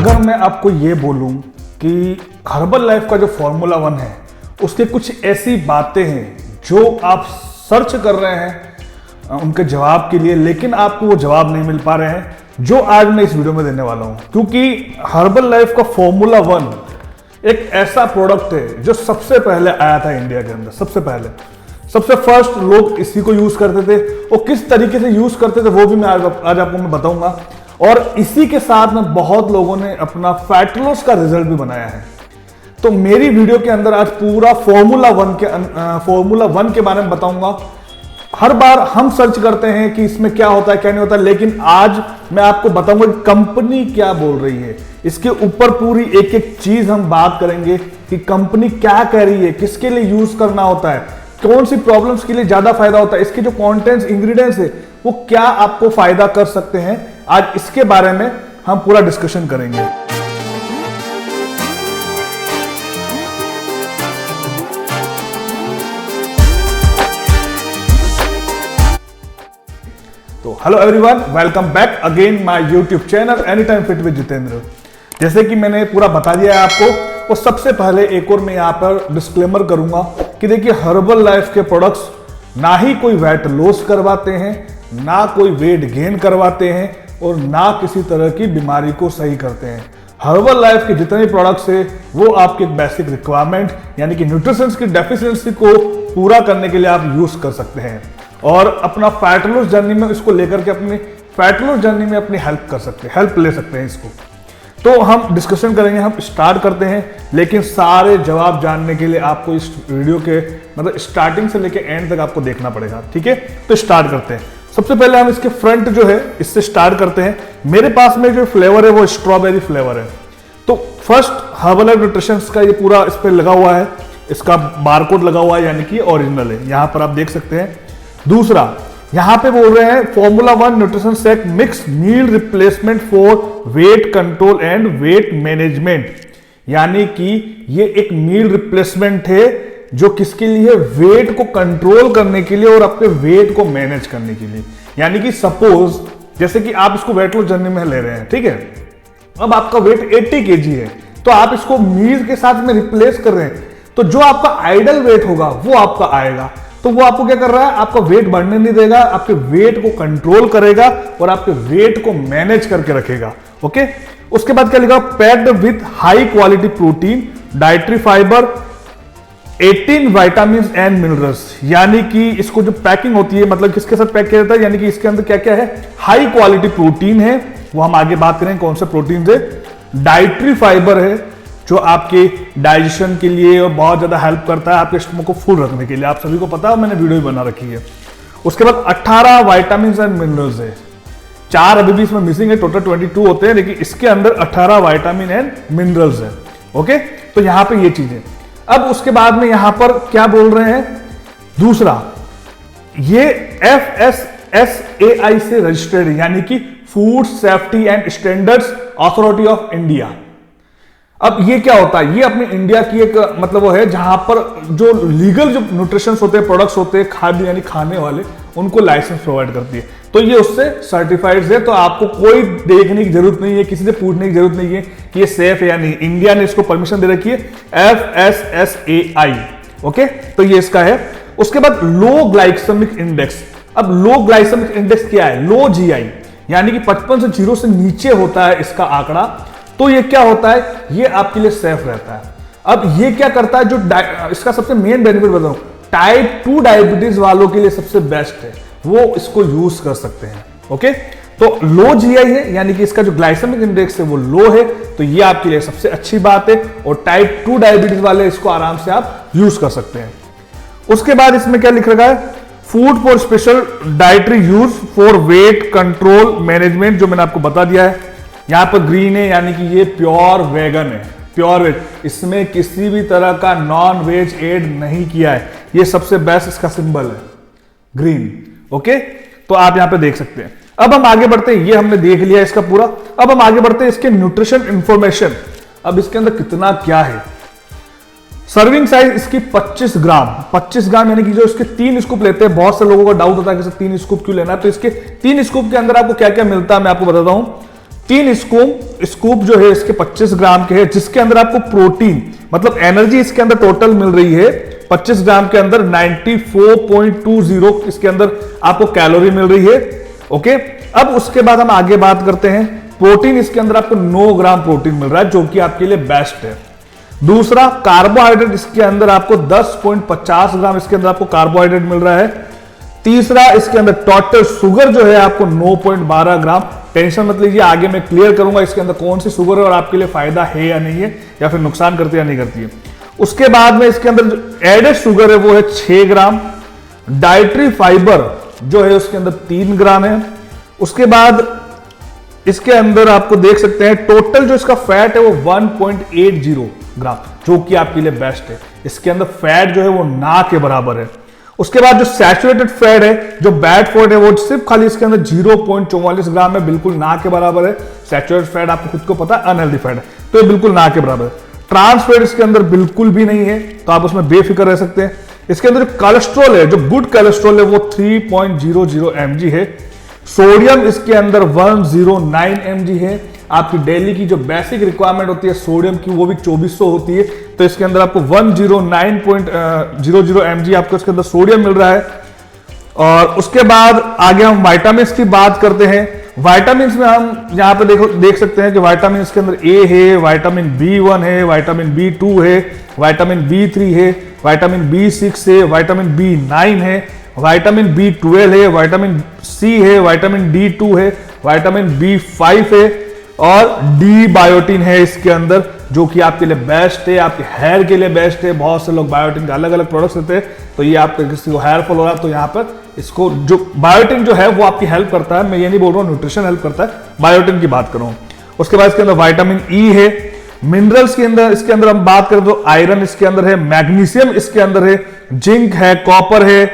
अगर मैं आपको ये बोलूं कि हर्बल लाइफ का जो फॉर्मूला 1 है उसके कुछ ऐसी बातें हैं जो आप सर्च कर रहे हैं उनके जवाब के लिए, लेकिन आपको वो जवाब नहीं मिल पा रहे हैं, जो आज मैं इस वीडियो में देने वाला हूं। क्योंकि हर्बल लाइफ का फॉर्मूला 1 एक ऐसा प्रोडक्ट है जो सबसे पहले आया था इंडिया के अंदर। सबसे फर्स्ट लोग इसी को यूज करते थे, और किस तरीके से यूज करते थे वो भी मैं आज आपको मैं बताऊंगा। और इसी के साथ में बहुत लोगों ने अपना फैट लॉस का रिजल्ट भी बनाया है। तो मेरी वीडियो के अंदर आज पूरा फॉर्मूला 1 के बारे में बताऊंगा। हर बार हम सर्च करते हैं कि इसमें क्या होता है क्या नहीं होता, लेकिन आज मैं आपको बताऊंगा कि कंपनी क्या बोल रही है। इसके ऊपर पूरी एक एक चीज हम बात करेंगे कि कंपनी क्या कह रही है, किसके लिए यूज करना होता है, कौन सी प्रॉब्लम्स के लिए ज्यादा फायदा होता है, इसके जो कंटेंट्स इंग्रेडिएंट्स है वो क्या आपको फायदा कर सकते हैं। आज इसके बारे में हम पूरा डिस्कशन करेंगे। तो hello everyone, welcome back again my YouTube channel any time fit with Jitendra. जैसे कि मैंने पूरा बता दिया है आपको, और सबसे पहले एक और मैं यहाँ पर डिस्क्लेमर करूंगा कि देखिए हर्बल लाइफ के प्रोडक्ट्स ना ही कोई वेट लॉस करवाते हैं, ना कोई वेट गेन करवाते हैं, और ना किसी तरह की बीमारी को सही करते हैं। हर्बल लाइफ के जितने प्रोडक्ट्स है वो आपके एक बेसिक रिक्वायरमेंट यानी कि न्यूट्रिशंस की डेफिशिएंसी को पूरा करने के लिए आप यूज कर सकते हैं, और अपना फैट लॉस जर्नी में इसको लेकर के अपनी फैट लॉस जर्नी में अपनी हेल्प ले सकते हैं इसको। तो हम डिस्कशन करेंगे, हम स्टार्ट करते हैं। लेकिन सारे जवाब जानने के लिए आपको इस वीडियो के मतलब स्टार्टिंग से लेके एंड तक आपको देखना पड़ेगा, ठीक है। तो स्टार्ट करते हैं। सबसे पहले हम इसके फ्रंट जो है इससे स्टार्ट करते हैं। मेरे पास में जो फ्लेवर है वो स्ट्रॉबेरी फ्लेवर है। तो फर्स्ट हर्बल लाइफ न्यूट्रिशंस का ये पूरा इस पर लगा हुआ है, इसका बारकोड लगा हुआ है यानी कि ओरिजिनल है, यहां पर आप देख सकते हैं। दूसरा यहां पे बोल रहे हैं formula 1 nutrition shake mix meal replacement for weight control and weight management, यानी कि ये एक मील रिप्लेसमेंट है जो किसके लिए, वेट को कंट्रोल करने के लिए और अपने वेट को मैनेज करने के लिए। यानी कि सपोज जैसे कि आप इसको वेट लॉस जर्नी में ले रहे हैं, ठीक है, अब आपका वेट 80 kg है, तो आप इसको मील के साथ में रिप्लेस कर रहे हैं, तो जो आपका आइडल वेट होगा वो आपका आएगा। तो वो आपको क्या कर रहा है, आपका वेट बढ़ने नहीं देगा, आपके वेट को कंट्रोल करेगा और आपके वेट को मैनेज करके रखेगा। ओके, उसके बाद क्या लिखा, packed with high quality protein, dietary fibre, 18 vitamin and minerals. यानी कि इसको जो पैकिंग होती है, मतलब किसके साथ पैक किया जाता है, यानी कि इसके अंदर क्या क्या है, हाई क्वालिटी प्रोटीन है, वो हम आगे बात करें कौन से प्रोटीन है। डाइटरी फाइबर है जो आपके डाइजेशन के लिए और बहुत ज्यादा हेल्प करता है, आपके स्टमक को फुल रखने के लिए, आप सभी को पता है, मैंने वीडियो भी बना रखी है। उसके बाद 18 विटामिन एंड मिनरल्स है, 4 अभी भी इसमें मिसिंग है, टोटल 22 होते हैं, लेकिन इसके अंदर 18 विटामिन एंड मिनरल्स है। ओके, तो यहां पे ये चीजें। अब उसके बाद में यहां पर क्या बोल रहे हैं, दूसरा ये FSSAI से रजिस्टर्ड है, यानी कि food safety and standards authority of India. अब ये क्या होता है, ये अपने इंडिया की एक मतलब वो है जहां पर जो लीगल जो न्यूट्रिशन होते हैं, प्रोडक्ट्स होते हैं, खाद्य यानी खाने वाले, उनको लाइसेंस प्रोवाइड करती है। तो ये उससे सर्टिफाइड है, तो आपको कोई देखने की जरूरत नहीं है, किसी से पूछने की जरूरत नहीं है कि ये सेफ है या नहीं। इंडिया ने इसको परमिशन दे रखी है, FSSAI। ओके, तो ये इसका है। उसके बाद लो ग्लाइसेमिक इंडेक्स। अब लो ग्लाइसेमिक इंडेक्स क्या है, लो GI, यानी कि 55 से 0 से नीचे होता है इसका आंकड़ा, तो ये क्या होता है, ये आपके लिए सेफ रहता है। अब ये क्या करता है, जो इसका सबसे मेन बेनिफिट बताऊं, टाइप 2 डायबिटीज वालों के लिए सबसे बेस्ट है, वो इसको यूज कर सकते हैं। ओके, तो लो GI है, यानी कि इसका जो ग्लाइसेमिक इंडेक्स है वो लो है, तो ये आपके लिए सबसे अच्छी बात है, और टाइप 2 डायबिटीज वाले इसको आराम से आप यूज कर सकते हैं। उसके बाद इसमें क्या लिख रखा है, food for special dietary use for weight control management, जो मैंने आपको बता दिया है। यहां पर ग्रीन है, यानी कि ये प्योर वेगन है, प्योर वेज, इसमें किसी भी तरह का नॉन वेज ऐड नहीं किया है, ये सबसे बेस्ट इसका सिंबल है, ग्रीन। ओके, तो आप यहां पे देख सकते हैं। अब हम आगे बढ़ते हैं, ये हमने देख लिया इसका पूरा। अब हम आगे बढ़ते हैं इसके न्यूट्रिशन इंफॉर्मेशन। अब इसके अंदर कितना क्या है, सर्विंग साइज इसकी 25 ग्राम, यानी कि जो इसके 3 स्कूप लेते हैं। बहुत से लोगों का डाउट होता है कि 3 स्कूप क्यों लेना है, तो इसके 3 स्कूप के अंदर आपको क्या क्या मिलता है मैं आपको बताता हूं। 3 स्कूप जो है इसके 25 ग्राम के है, जिसके अंदर आपको प्रोटीन मतलब एनर्जी इसके अंदर टोटल मिल रही है 25 ग्राम के अंदर 94.20 इसके अंदर आपको कैलोरी मिल रही है। ओके, अब उसके बाद हम आगे बात करते हैं। प्रोटीन इसके अंदर आपको 9 ग्राम प्रोटीन मिल रहा है, जो कि आपके लिए बेस्ट है। दूसरा, कार्बोहाइड्रेट इसके अंदर आपको 10.50 ग्राम इसके अंदर आपको कार्बोहाइड्रेट मिल रहा है। तीसरा, इसके अंदर टोटल शुगर जो है आपको 9.12 ग्राम। टेंशन मत लीजिए, आगे मैं क्लियर करूंगा इसके अंदर कौन सी शुगर है और आपके लिए फायदा है या नहीं है, या फिर नुकसान करती है या नहीं करती है। उसके बाद में इसके अंदर जो एडेड शुगर है वो है 6 ग्राम। डाइटरी फाइबर जो है उसके अंदर 3 ग्राम है। उसके बाद इसके अंदर आपको देख सकते हैं टोटल जो इसका फैट है वो 1.80 ग्राम, जो कि आपके लिए बेस्ट है। इसके अंदर फैट जो है वो ना के बराबर है। उसके बाद जो सैचुरेटेड फैट है, जो बैड फैट है, वो सिर्फ खाली इसके अंदर 0.44 ग्राम है, बिल्कुल ना के बराबर है। सैचुरेटेड फैट आपको खुद को पता है अनहेल्दी फैट है, तो ये बिल्कुल ना के बराबर है। ट्रांस फैट इसके अंदर बिल्कुल भी नहीं है, तो आप उसमें बेफिक्र रह सकते हैं। इसके अंदर जो कोलेस्ट्रॉल है, जो गुड कोलेस्ट्रॉल है, वो 3.00 mg है। सोडियम इसके अंदर 109 mg है। आपकी डेली की जो बेसिक रिक्वायरमेंट होती है सोडियम की, वो भी 2400 होती है, तो इसके अंदर आपको 109.00 mg आपको इसके अंदर सोडियम मिल रहा है। और उसके बाद आगे हम विटामिन की बात करते हैं। विटामिन में हम यहां पे देख सकते हैं कि विटामिन के अंदर ए है, विटामिन B1 है, विटामिन B2 है, विटामिन B3 है, विटामिन B6 है, विटामिन B9 है, विटामिन B12 है, विटामिन C है, विटामिन D2 है, विटामिन B5 है और डी बायोटिन है इसके अंदर, जो कि आपके लिए बेस्ट है, आपके हेयर के लिए बेस्ट है। बहुत से लोग बायोटिन के अलग अलग प्रोडक्ट्स लेते हैं, तो ये आपके किसी को हेयर फॉल हो रहा है तो यहाँ पर इसको जो बायोटिन जो है वो आपकी हेल्प करता है। मैं ये नहीं बोल रहा हूँ न्यूट्रिशन हेल्प करता है, बायोटिन की बात कर रहा हूँ। उसके बाद इसके अंदर विटामिन ई है। मिनरल्स के अंदर इसके अंदर हम बात करें तो आयरन इसके अंदर है, मैग्नीशियम इसके अंदर है, जिंक है, कॉपर है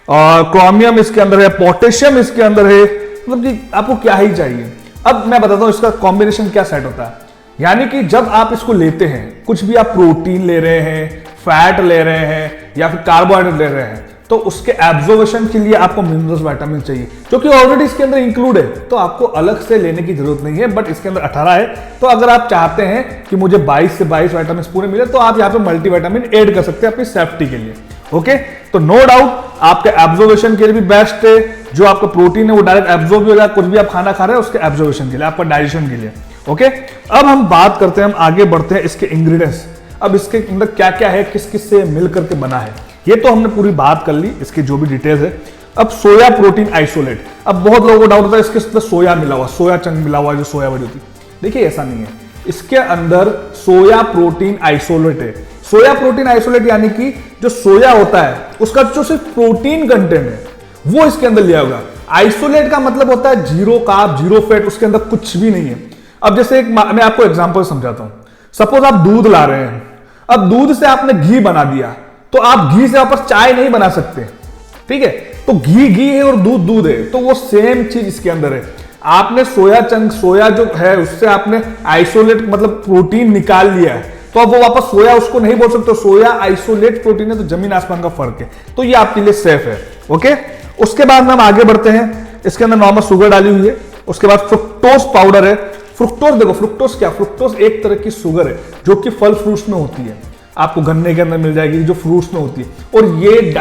और क्रोमियम इसके अंदर है, पोटेशियम इसके अंदर है। मतलब कि आपको क्या ही चाहिए। अब मैं बताता हूं इसका कॉम्बिनेशन क्या सेट होता है। यानी कि जब आप इसको लेते हैं, कुछ भी आप प्रोटीन ले रहे हैं, फैट ले रहे हैं या फिर कार्बोहाइड्रेट ले रहे हैं, तो उसके एब्जॉर्प्शन के लिए आपको मिनरल्स विटामिन चाहिए, जो कि ऑलरेडी इसके अंदर इंक्लूड है, तो आपको अलग से लेने की जरूरत नहीं है। बट इसके अंदर 18 है, तो अगर आप चाहते हैं कि मुझे 22 से 22 विटामिन पूरे मिले, तो आप यहाँ पे मल्टीविटामिन ऐड कर सकते हैं अपनी सेफ्टी के लिए। ओके, तो नो डाउट आपके एब्जॉर्प्शन के लिए भी बेस्ट है। जो आपका प्रोटीन है वो डायरेक्ट एब्जॉर्ब हो जाएगा, कुछ भी आप खाना खा रहे हैं उसके एब्जॉर्प्शन के लिए, आपका डाइजेशन के लिए। ओके, अब हम बात करते हैं, हम आगे बढ़ते हैं इसके इंग्रेडिएंट्स। अब इसके अंदर क्या क्या है, किस किस से मिल करके बना है, ये तो हमने पूरी बात कर ली, इसकी जो भी डिटेल्स है। अब सोया प्रोटीन आइसोलेट। अब बहुत लोगों को डाउट होता है इसके अंदर सोया मिला हुआ, सोया चंक मिला हुआ, जो सोया बड़ी होती है। देखिए ऐसा नहीं है, इसके अंदर सोया प्रोटीन आइसोलेट है। सोया प्रोटीन आइसोलेट यानी कि जो सोया होता है उसका जो सिर्फ प्रोटीन कंटेंट है वो इसके अंदर लिया होगा। आइसोलेट का मतलब होता है जीरो कार्ब, जीरो फैट, उसके अंदर कुछ भी नहीं है। अब जैसे मैं आपको एग्जांपल समझाता हूं। सपोज आप दूध ला रहे हैं, अब दूध से आपने घी बना दिया, तो आप घी से वापस चाय नहीं बना सकते, ठीक है। तो घी है और दूध दूध है, तो वो सेम चीज इसके अंदर है। आपने सोया चंक, सोया जो है उससे आपने आइसोलेट मतलब प्रोटीन निकाल लिया है, तो अब वो वापस सोया उसको नहीं बोल सकते। सोया आइसोलेट प्रोटीन है, तो जमीन आसमान का फर्क है, तो ये आपके लिए सेफ है। ओके, उसके बाद में हम आगे बढ़ते हैं। इसके अंदर नॉर्मल शुगर डाली हुई है। उसके बाद फ्रुक्टोज पाउडर है। फ्रुक्टोज देखो, फ्रुक्टोज क्या, फ्रुक्टोज एक तरह की शुगर है जो कि फल फ्रूट्स में होती है, आपको गन्ने के अंदर मिल जाएगी, जो फ्रूट्स में होती है। और ये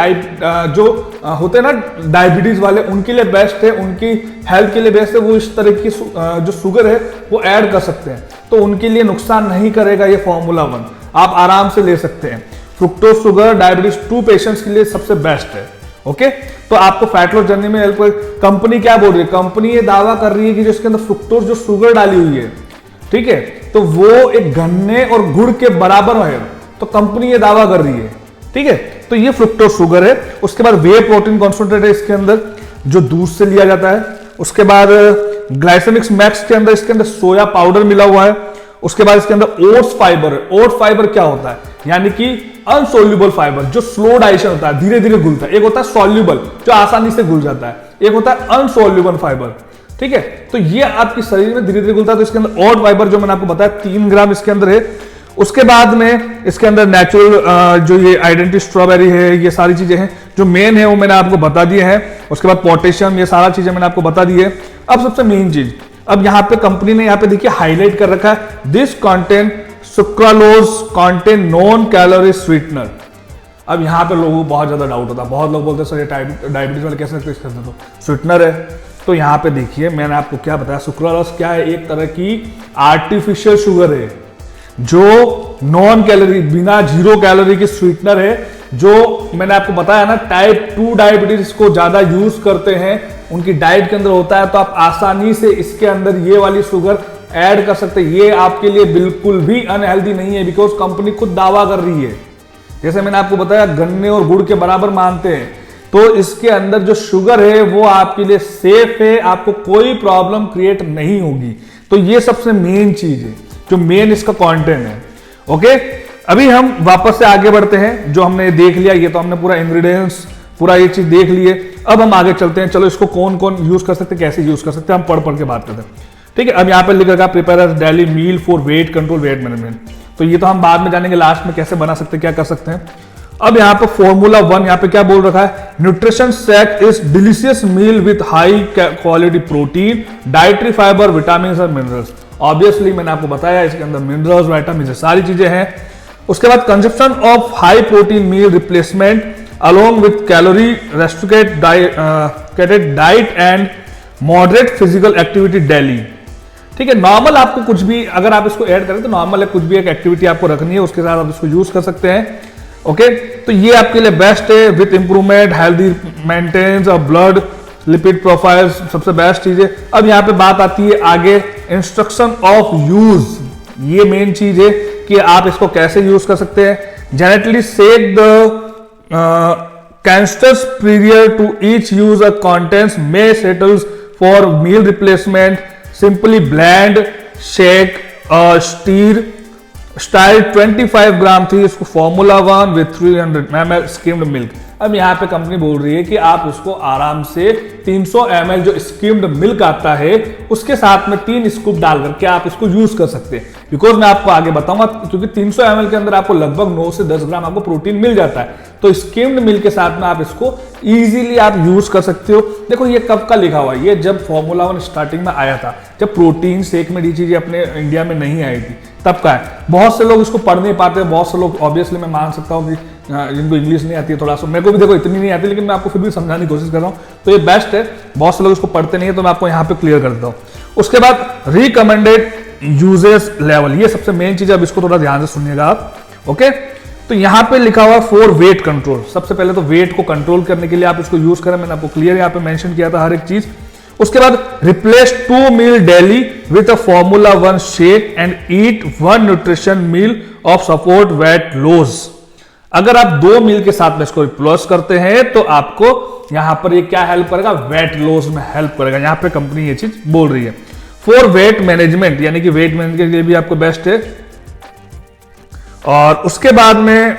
जो होते हैं ना डायबिटीज वाले, उनके लिए बेस्ट है, उनकी हेल्थ के लिए बेस्ट है। वो इस तरह की जो शुगर है वो ऐड कर सकते हैं, तो उनके लिए नुकसान नहीं करेगा ये फॉर्मूला 1, आप आराम से ले सकते हैं। फ्रुक्टोज शुगर डायबिटीज 2 पेशेंट्स के लिए सबसे बेस्ट है। ओके, तो आपको फैट लॉस जर्नी में हेल्प कर। कंपनी क्या बोल रही है, कंपनी ये दावा कर रही है कि जो इसके अंदर फ्रुक्टोज जो शुगर डाली हुई है, ठीक है, तो वो एक गन्ने और गुड़ के बराबर है, तो कंपनी ये दावा कर रही है, ठीक है। तो ये फ्रुक्टोज शुगर है। उसके बाद वे प्रोटीन कॉन्सेंट्रेट है इसके अंदर, जो दूध से लिया जाता है। उसके बाद ग्लाइसेमिक्स मैक्स के अंदर इसके अंदर सोया पाउडर मिला हुआ है। उसके बाद इसके अंदर ओट्स फाइबर है। ओट फाइबर क्या होता है, यानी कि अनसोल्यूबल फाइबर, जो स्लो डाइजेशन होता है, धीरे धीरे घुलता है। एक होता है सॉल्यूबल, जो आसानी से घुल जाता है, एक होता है अनसोल्यूबल फाइबर, ठीक है। तो ये आपके शरीर में धीरे धीरे घुलता है। तो इसके अंदर ओट फाइबर जो मैंने आपको बताया 3 ग्राम इसके अंदर है। उसके बाद में इसके अंदर नेचुरल जो ये आइडेंटिटी स्ट्रॉबेरी है, ये सारी चीजें हैं जो मेन है वो मैंने आपको बता दिए हैं। उसके बाद पोटेशियम, ये सारा चीजें मैंने आपको बता दी है। अब सबसे मेन चीज, अब यहाँ पे कंपनी ने यहाँ पे देखिए हाईलाइट कर रखा है, this content sucralose content non calorie sweetener. अब यहाँ पे लोगों को बहुत ज्यादा डाउट होता है, बहुत लोग बोलते हैं सर ये डायबिटीज वाले कैसे टेस्ट करते हो, स्वीटनर है। तो यहाँ पे देखिए मैंने आपको क्या बताया, सुक्रालोज क्या है, एक तरह की आर्टिफिशियल शुगर है जो नॉन कैलोरी, बिना 0 कैलोरी की स्वीटनर है, जो मैंने आपको बताया ना टाइप 2 डायबिटीज को ज्यादा यूज करते हैं, उनकी डाइट के अंदर होता है, तो आप आसानी से इसके अंदर ये वाली शुगर ऐड कर सकते हैं। ये आपके लिए बिल्कुल भी अनहेल्दी नहीं है, बिकॉज कंपनी खुद दावा कर रही है, जैसे मैंने आपको बताया गन्ने और गुड़ के बराबर मानते हैं, तो इसके अंदर जो शुगर है वो आपके लिए सेफ है, आपको कोई प्रॉब्लम क्रिएट नहीं होगी। तो ये सबसे मेन चीज है, जो मेन इसका कंटेंट है। ओके, अभी हम वापस से आगे बढ़ते हैं, जो हमने देख लिया, ये तो हमने पूरा इंग्रेडिएंट्स पूरा ये चीज देख लिए। अब हम आगे चलते हैं, चलो इसको कौन कौन यूज कर सकते हैं, कैसे यूज कर सकते हैं, हम पढ़ के बात करते हैं। ठीक है, अब यहाँ पे लिख रखा prepare daily meal for weight control, weight management, तो ये तो हम बाद में जानेंगे लास्ट में कैसे बना सकते हैं, क्या कर सकते हैं। अब यहाँ पे फॉर्मूला 1 यहाँ पे क्या बोल रखा है, nutrition shake is delicious meal with high quality protein, dietary fibre, vitamin और मिनरल्स। ऑब्वियसली मैंने आपको बताया इसके अंदर मिनरल्स, विटामिन सारी चीजें हैं। उसके बाद consumption of high protein meal replacement along with calorie restricted diet and moderate physical activity daily. ठीक है, नॉर्मल आपको कुछ भी अगर आप इसको ऐड करें तो नॉर्मल है, कुछ भी एक एक्टिविटी आपको रखनी है, उसके साथ आप इसको यूज कर सकते हैं। ओके, तो ये आपके लिए बेस्ट है, with improvement healthy maintenance of blood lipid profile, सबसे बेस्ट चीज है। अब यहाँ पे बात आती है आगे इंस्ट्रक्शन ऑफ यूज, ये मेन चीज है कि आप इसको कैसे यूज कर सकते हैं। Gently shake the canisters period to each use a contents may settles for meal replacement, simply blend shake stir style 25 gram थी, इसको formula 1 with 300 ml skimmed milk. अब यहाँ पे कंपनी बोल रही है कि आप उसको आराम से 300 ml जो स्किम्ड मिल्क आता है उसके साथ में 3 स्कूप डालकर के आप इसको यूज कर सकते हैं। बिकॉज मैं आपको आगे बताऊंगा, क्योंकि 300 ml के अंदर आपको लगभग 9 से 10 ग्राम आपको प्रोटीन मिल जाता है, तो स्किम्ड मिल्क के साथ में आप इसको इजीली आप यूज कर सकते हो। देखो ये कब का लिखा हुआ है, ये जब फॉर्मूला 1 स्टार्टिंग में आया था, जब प्रोटीन शेक में ये चीजें अपने इंडिया में नहीं आई थी, तब का है। बहुत से लोग इसको पढ़ नहीं पाते, बहुत से लोग ऑब्वियसली मैं मान सकता हूँ कि जिनको इंग्लिश नहीं आती है थोड़ा सा, मेरे को भी देखो इतनी नहीं आती, लेकिन मैं आपको फिर भी समझाने की कोशिश कर रहा हूँ, तो ये बेस्ट है। बहुत से लोग इसको पढ़ते नहीं है, तो मैं आपको यहाँ पे क्लियर कर देता हूँ। उसके बाद रिकमेंडेड यूजेस लेवल, ये सबसे मेन चीज है, अब इसको थोड़ा ध्यान से सुनिएगा आप। ओके, तो यहाँ पे लिखा हुआ फॉर वेट कंट्रोल, सबसे पहले तो वेट को कंट्रोल करने के लिए आप इसको यूज करें, मैंने आपको क्लियर यहाँ पे मेंशन किया था हर एक चीज। उसके बाद replace 2 meal daily with a formula 1 shake and eat 1 nutrition meal of support weight loss. अगर आप 2 मील के साथ में इसको रिप्लेस करते हैं तो आपको यहां पर ये क्या हेल्प करेगा, वेट लॉस में हेल्प करेगा। यहां पे कंपनी ये चीज बोल रही है। फॉर वेट मैनेजमेंट, यानी कि वेट मैनेजमेंट के लिए भी आपको बेस्ट है। और उसके बाद में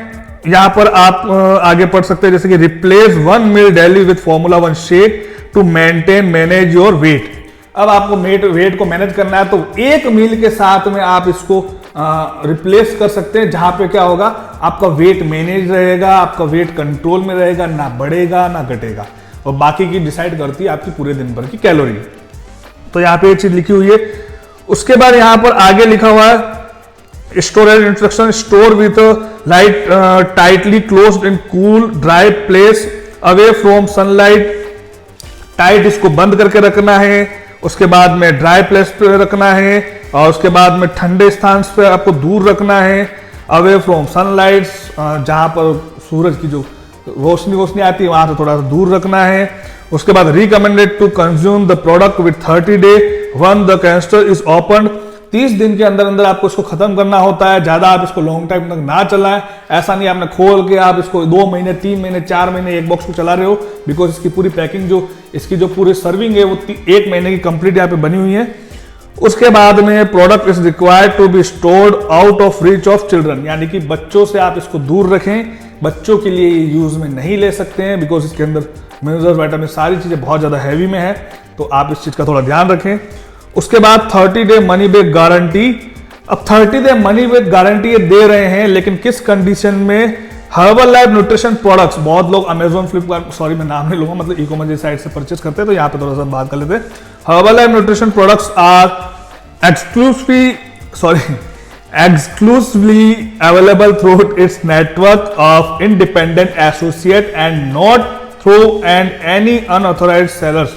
यहां पर आप आगे पढ़ सकते हैं, जैसे कि replace 1 meal daily with formula 1 shake to maintain manage your weight. अब आपको वेट को मैनेज करना है, तो 1 मील के साथ में आप इसको रिप्लेस कर सकते हैं, जहां पे क्या होगा, आपका वेट मैनेज रहेगा, आपका वेट कंट्रोल में रहेगा, ना बढ़ेगा ना घटेगा, और बाकी की डिसाइड करती है आपकी पूरे दिन भर की कैलोरी। तो यहाँ पे एक चीज लिखी हुई है। उसके बाद यहां पर आगे लिखा हुआ है storage instruction, store with light tightly closed in cool dry place away from sunlight, tight इसको बंद करके रखना है। उसके बाद में ड्राई प्लेस पे रखना है, और उसके बाद में ठंडे स्थान पे आपको दूर रखना है, अवे फ्रॉम सनलाइट, जहां पर सूरज की जो रोशनी आती है वहां से थोड़ा सा दूर रखना है। उसके बाद recommended to consume the product with 30 day one the canister is open, 30 दिन के अंदर अंदर आपको इसको खत्म करना होता है। ज्यादा आप इसको लॉन्ग टाइम तक ना चलाएं, ऐसा नहीं आपने खोल के आप इसको 2 महीने 3 महीने 4 महीने एक बॉक्स को चला रहे हो, बिकॉज इसकी पूरी पैकिंग जो इसकी जो पूरी सर्विंग है वो 1 महीने की कंप्लीट यहाँ पे बनी हुई है। उसके बाद में product is required to be stored out of reach of children, यानी कि बच्चों से आप इसको दूर रखें, बच्चों के लिए ये यूज में नहीं ले सकते हैं, बिकॉज इसके अंदर मिनरल्स विटामिन सारी चीजें बहुत ज्यादा हैवी में है, तो आप इस चीज का थोड़ा ध्यान रखें। उसके बाद 30 डे मनी बैक गारंटी। अब 30 डे मनी बैक गारंटी ये दे रहे हैं, लेकिन किस कंडीशन में, हर्बल लाइफ न्यूट्रिशन प्रोडक्ट्स, बहुत लोग अमेजोन, फ्लिपकार्ट, सॉरी मैं नाम नहीं लूंगा, मतलब ई कॉमर्स साइट से परचेस करते हैं, तो यहाँ पे थोड़ा सा बात कर लेते हैं। Herbalife nutrition products are exclusively available through its network of independent associate and not through any unauthorized sellers।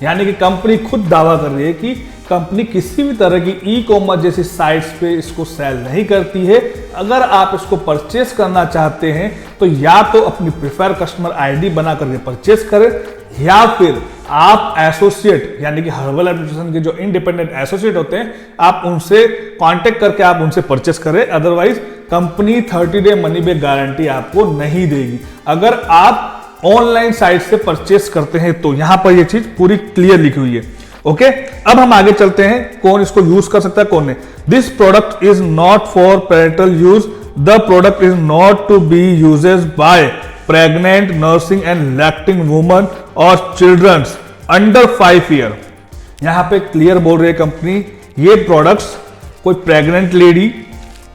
यानी कि कंपनी खुद दावा कर रही है कि कंपनी किसी भी तरह की ई कॉमर्स जैसी साइट्स पे इसको सेल नहीं करती है। अगर आप इसको परचेस करना चाहते हैं तो या तो अपनी प्रिफर कस्टमर आईडी बना करके परचेस करें, या फिर आप एसोसिएट यानी कि हर्बल न्यूट्रिशन के जो इंडिपेंडेंट एसोसिएट होते हैं आप उनसे कांटेक्ट करके आप उनसे परचेस करें। Otherwise company 30 day money back guarantee आपको नहीं देगी अगर आप ऑनलाइन साइट से परचेस करते हैं। तो यहां पर यह चीज पूरी क्लियर लिखी हुई है। ओके, अब हम आगे चलते हैं, कौन इसको यूज कर सकता है कौन नहीं। This product is not for parental use, the product is not to be uses by pregnant, nursing and lactating woman और चिल्ड्रंस अंडर 5 ईयर। यहां पे क्लियर बोल रही है कंपनी, ये प्रोडक्ट्स कोई प्रेग्नेंट लेडी,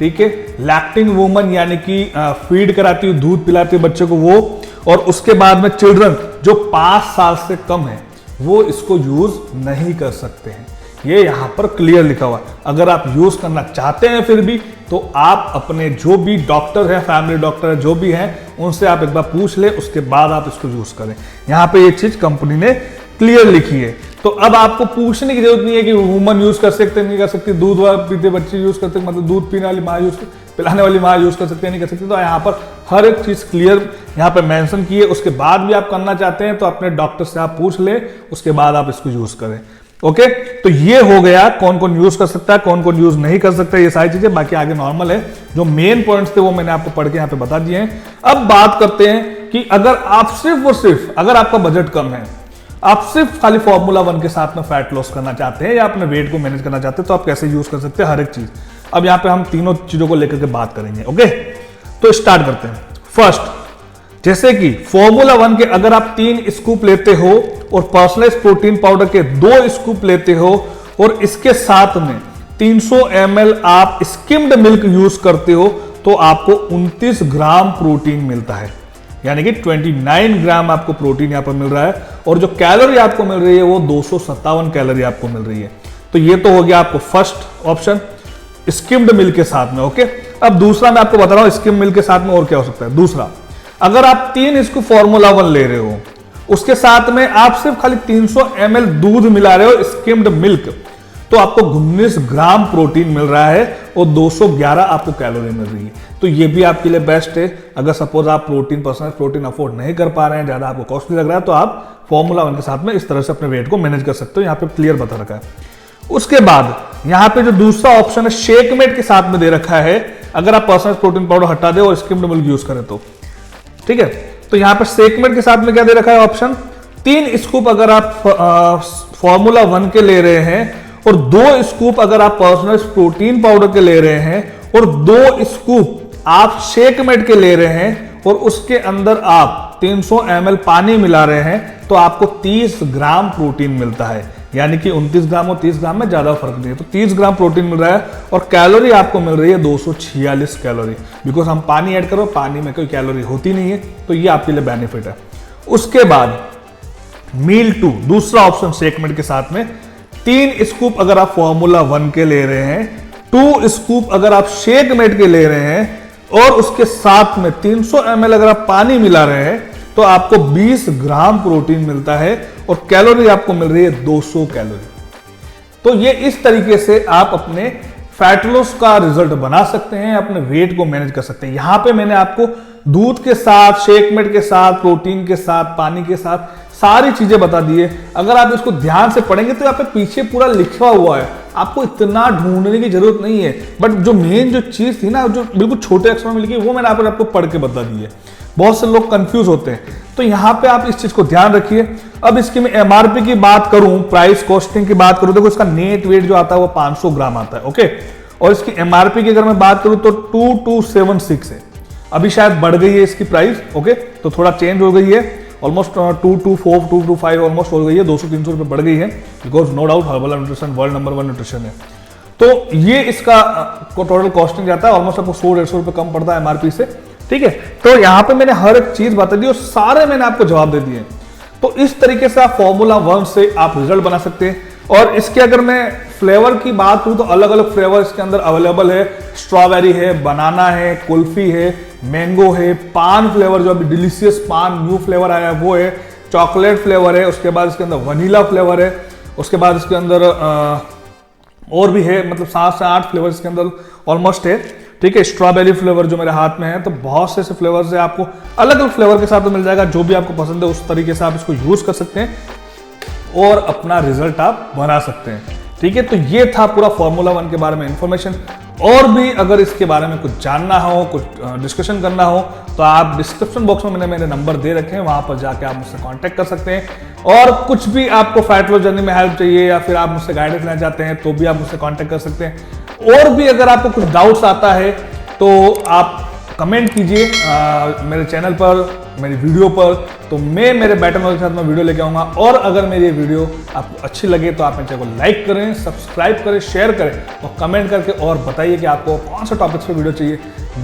ठीक है, लैक्टिंग वुमन यानी कि फीड कराती हुई, दूध पिलाती है बच्चे को, वो, और उसके बाद में चिल्ड्रन जो 5 साल से कम है वो इसको यूज नहीं कर सकते हैं। ये यहां पर क्लियर लिखा हुआ है। अगर आप यूज करना चाहते हैं फिर भी तो आप अपने जो भी डॉक्टर है, फैमिली डॉक्टर है, जो भी हैं, उनसे आप एक बार पूछ ले, उसके बाद आप इसको यूज करें। यहां पे ये चीज कंपनी ने क्लियर लिखी है। तो अब आपको पूछने की जरूरत नहीं है कि वुमन यूज कर सकते नहीं कर सकती, दूध पीते बच्चे यूज करते, मतलब दूध पीने वाली माँ पिलाने वाली माँ यूज कर सकते हैं नहीं कर सकती। तो यहाँ पर हर एक चीज क्लियर यहाँ पे मेंशन की है। उसके बाद भी आप करना चाहते हैं तो अपने डॉक्टर से आप पूछ ले, उसके बाद आप इसको यूज करें। ओके, तो ये हो गया कौन कौन यूज कर सकता है, कौन कौन यूज नहीं कर सकता है, ये सारी चीजें। बाकी आगे नॉर्मल है, जो मेन पॉइंट्स थे वो मैंने आपको पढ़ के यहाँ पे बता दिए हैं। अब बात करते हैं कि अगर आप सिर्फ और सिर्फ, अगर आपका बजट कम है, आप सिर्फ खाली फॉर्मूला 1 के साथ में फैट लॉस करना चाहते हैं या अपने वेट को मैनेज करना चाहते हैं, तो आप कैसे यूज कर सकते हैं हर एक चीज। अब यहाँ पे हम तीनों चीजों को लेकर के बात करेंगे। ओके, तो स्टार्ट करते हैं। फर्स्ट, जैसे कि फॉर्मूला 1 के अगर आप 3 स्कूप लेते हो और पर्सनलाइज्ड प्रोटीन पाउडर के 2 स्कूप लेते हो और इसके साथ में 300 ml आप स्किम्ड मिल्क यूज करते हो तो आपको 29 ग्राम प्रोटीन मिलता है। यानी कि 29 ग्राम आपको प्रोटीन यहां पर मिल रहा है और जो कैलोरी आपको मिल रही है वो 257 कैलोरी आपको मिल रही है। तो ये तो हो गया आपको फर्स्ट ऑप्शन स्किम्ड मिल्क के साथ में। ओके, अब दूसरा मैं आपको बता रहा हूं स्किम मिल्क के साथ में और क्या हो सकता है। दूसरा, अगर आप 3 इसको फॉर्मूला 1 ले रहे हो, उसके साथ में आप सिर्फ खाली 300 ml दूध मिला रहे हो स्किम्ड मिल्क, तो आपको 19 ग्राम प्रोटीन मिल रहा है और 211 आपको कैलोरी मिल रही है। तो ये भी आपके लिए बेस्ट है। अगर सपोज आप पर्सनल प्रोटीन अफोर्ड नहीं कर पा रहे हैं, ज्यादा आपको कॉस्टली लग रहा है, तो आप फॉर्मूला 1 के साथ में इस तरह से अपने वेट को मैनेज कर सकते हो। यहाँ पे क्लियर बता रखा है। उसके बाद यहाँ पे जो दूसरा ऑप्शन है शेकमेट के साथ में दे रखा है, अगर आप पर्सनल प्रोटीन पाउडर हटा दे और स्किम्ड मिल्क यूज करें तो ठीक है। तो यहाँ पे शेकमेट के साथ में क्या दे रखा है ऑप्शन, 3 स्कूप अगर आप फॉर्मूला 1 के ले रहे हैं और 2 स्कूप अगर आप पर्सनल प्रोटीन पाउडर के ले रहे हैं और 2 स्कूप आप शेकमेट के ले रहे हैं और उसके अंदर आप 300 ml पानी मिला रहे हैं, तो आपको 30 ग्राम प्रोटीन मिलता है। यानी कि 29 ग्राम और 30 ग्राम में ज्यादा फर्क नहीं है। तो 30 ग्राम प्रोटीन मिल रहा है और कैलोरी आपको मिल रही है 246 कैलोरी, बिकॉज हम पानी ऐड करो, पानी में कोई कैलोरी होती नहीं है। तो ये आपके लिए बेनिफिट है। उसके बाद मील 2 दूसरा ऑप्शन शेकमेट के साथ में 3 स्कूप अगर आप फॉर्मूला 1 के ले रहे हैं, 2 स्कूप अगर आप शेकमेट के ले रहे हैं और उसके साथ में 300 ml अगर आप पानी मिला रहे हैं, तो आपको 20 ग्राम प्रोटीन मिलता है और कैलोरी आपको मिल रही है 200 कैलोरी। तो ये इस तरीके से आप अपने फैट लॉस का रिजल्ट बना सकते हैं, अपने वेट को मैनेज कर सकते हैं। यहां पे मैंने आपको दूध के साथ, शेकमेट के साथ, प्रोटीन के साथ, पानी के साथ सारी चीजें बता दी है। अगर आप इसको ध्यान से पढ़ेंगे तो यहाँ पे पीछे पूरा लिखा हुआ है, आपको इतना ढूंढने की जरूरत नहीं है। बट जो मेन जो चीज थी ना, जो बिल्कुल छोटे अक्षरों में लिखी, वो मैंने आपको पढ़ के बता दी है। बहुत से लोग कंफ्यूज होते हैं, तो यहाँ पे आप इस चीज को ध्यान रखिए। अब इसकी मैं एमआरपी की बात करूं, प्राइस कॉस्टिंग की बात करूं, देखो इसका नेट वेट जो आता है वो 500 ग्राम आता है। ओके, और इसकी एमआरपी की अगर मैं बात करूं तो 2276 है। अभी शायद बढ़ गई है इसकी प्राइस। ओके, तो थोड़ा चेंज हो गई है, ऑलमोस्ट 224 225 ऑलमोस्ट हो गई है, 200-300 रुपए बढ़ गई है, because no doubt herbal nutrition world number 1 nutrition है। तो ये इसका टोटल कॉस्टिंग जाता है ऑलमोस्ट आपको 100-150 रुपए कम पड़ता है एमआरपी से। ठीक है। तो यहाँ पे मैंने हर एक चीज बता दी और सारे मैंने आपको जवाब दे दिए। तो इस तरीके से आप फॉर्मूला 1 से आप रिजल्ट बना सकते हैं। और इसके अगर मैं फ्लेवर की बात करूं तो अलग अलग फ्लेवर इसके अंदर अवेलेबल है। स्ट्रॉबेरी है, बनाना है, कुल्फी है, मैंगो है, पान फ्लेवर जो अभी डिलीशियस पान न्यू फ्लेवर आया है वो है, चॉकलेट फ्लेवर है, उसके बाद इसके अंदर वनीला फ्लेवर है, उसके बाद इसके अंदर और भी है, मतलब 7 से 8 फ्लेवर इसके अंदर ऑलमोस्ट है। ठीक है, स्ट्रॉबेरी फ्लेवर जो मेरे हाथ में है, तो बहुत से ऐसे फ्लेवर्स है, आपको अलग अलग फ्लेवर के साथ तो मिल जाएगा। जो भी आपको पसंद है उस तरीके से आप इसको यूज कर सकते हैं और अपना रिजल्ट आप बना सकते हैं। ठीक है, तो ये था पूरा फॉर्मूला 1 के बारे में इंफॉर्मेशन। और भी अगर इसके बारे में कुछ जानना हो, कुछ डिस्कशन करना हो, तो आप डिस्क्रिप्शन बॉक्स में मैंने मेरे नंबर दे रखे हैं, वहां पर जाके आप मुझसे कांटेक्ट कर सकते हैं। और कुछ भी आपको फैट लॉस जर्नी में हेल्प चाहिए या फिर आप मुझसे गाइडेंस लेना चाहते हैं तो भी आप मुझसे कांटेक्ट कर सकते हैं। और भी अगर आपको कुछ डाउट्स आता है तो आप कमेंट कीजिए मेरे चैनल पर, मेरी वीडियो पर, तो मैं मेरे बैटन के साथ में वीडियो लेके आऊंगा। और अगर मेरी वीडियो आपको अच्छी लगे तो आप मेरे चैनल को लाइक करें, सब्सक्राइब करें, शेयर करें और कमेंट करके और बताइए कि आपको कौन सा टॉपिक्स पे वीडियो चाहिए।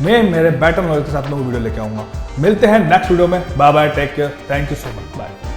मैं मेरे बैटन के साथ में वो वीडियो लेके आऊंगा। मिलते हैं नेक्स्ट वीडियो में। Bye bye, take care, thank you so much, bye.